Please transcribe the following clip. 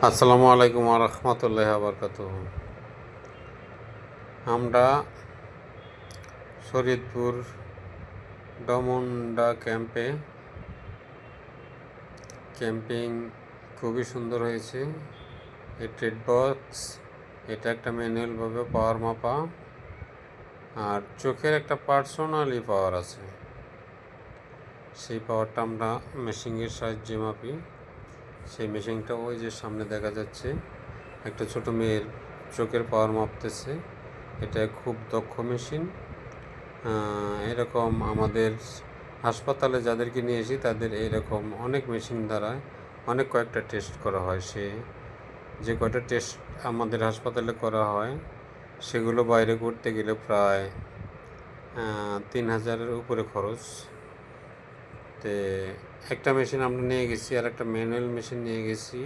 আসসালামু আলাইকুম ওয়া রাহমাতুল্লাহি ওয়া বারাকাতুহু। আমরা শরীয়তপুর ডমুন্ডা ক্যাম্পিং খুবই সুন্দর হয়েছে। এই ট্রেড বক্স, এটা একটা ম্যানুয়ালভাবে পাওয়ার মাপা, আর চোখের একটা পার্সোনালি পাওয়ার আছে। সেই পাওয়ারটা আমরা মেশিনের সাহায্যে মাপি। সেই মেশিনটা ওই যে সামনে দেখা যাচ্ছে, একটা ছোট মেয়ের চোখের পাওয়ার মাপতেছে। এটা খুব দক্ষ মেশিন। এরকম আমাদের হাসপাতালে যাদেরকে নিয়েছি তাদের এরকম অনেক মেশিন দ্বারা অনেক কয়েকটা টেস্ট করা হয়। যে কয়টা টেস্ট আমাদের হাসপাতালে করা হয় সেগুলো বাইরে করতে গেলে প্রায় 3,000-এর উপরে খরচ। তো একটা মেশিন আমরা নিয়ে গেছি, আর একটা ম্যানুয়াল মেশিন নিয়ে গেছি।